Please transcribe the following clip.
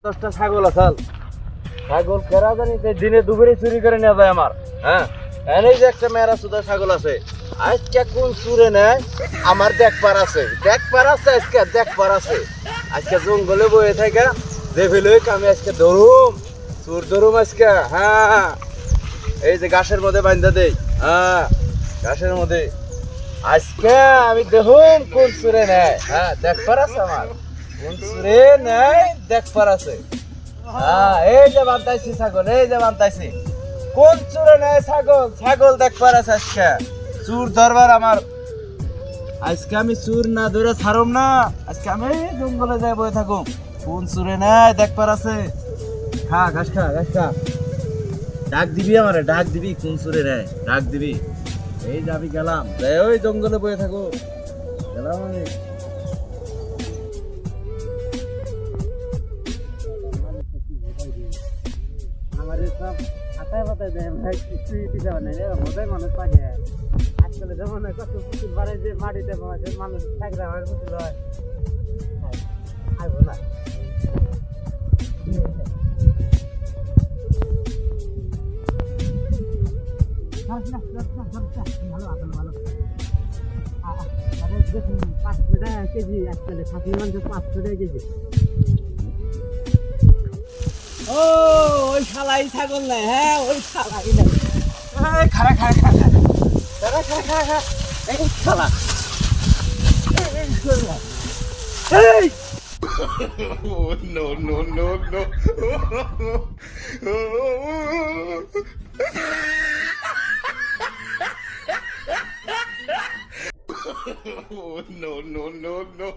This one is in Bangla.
10টা ছাগল আছে। ছাগল কেরা জানি দিনে দুপুরে চুরি করে নিয়ে যায় আমার। হ্যাঁ, এনেই যে একটা মেয়েরা সুদা ছাগল আছে, আজকে কোন চুরে নেয় আমার দেখবার আছে আজকে জঙ্গলে বয়ে থাকে যে ফেলুক আমি আজকে ধরুম চুর ধরুম আজকে। হ্যাঁ, এই যে গাছের মধ্যে বান্ধা দেই। হ্যাঁ, গাছের মধ্যে আজকে আমি দেখুন কোন চুরে নেয়। হ্যাঁ, দেখবার আছে আমার কোন চুরে নেয় দেখবার আছে। হ্যাঁ, এই যে বান্ধাইছি ছাগল, এই যে বান্ধাইছি কোন চুরে নেয় ছাগল দেখবার আছে আজকে চুর ধরবার আমার। আজকে আমি চুর না ধরে ছাড়ম না, আজকে আমি জঙ্গলে যাই বয়ে থাকুম কোন চুরে নেয় দেখবার আছে। খা ঘাস খা ঘাস খা, ডাক দিবি আমারে, ডাক দিবি কোন চুরে নেয় ডাক দিবি। এই যে আমি গেলাম, ওই জঙ্গলে বয়ে থাকো গেলাম আমি। আমার সব হাতায় পাতায় দেয় ভাই, কিছুই দিতে পারে না বোধহয় মানুষ পাকে। আজকাল যেমন কত পুতুল বাড়ে যে মাটিতে মানুষ থাকলে আমার পুতুল হয় আসবো না। ভালো ভালো ভালো দেখুন 500 টাকা কেজি, আজকাল খাসির মাংস 500 টাকা কেজি। ও ওই শালাই ছাগল নাই, হ্যাঁ ওই শালাই নাই। খারা খারা খারা খারা খারা খারা খারা খারা এই শালা এই Oh, no, no, no, no. Oh, no, no, no, no.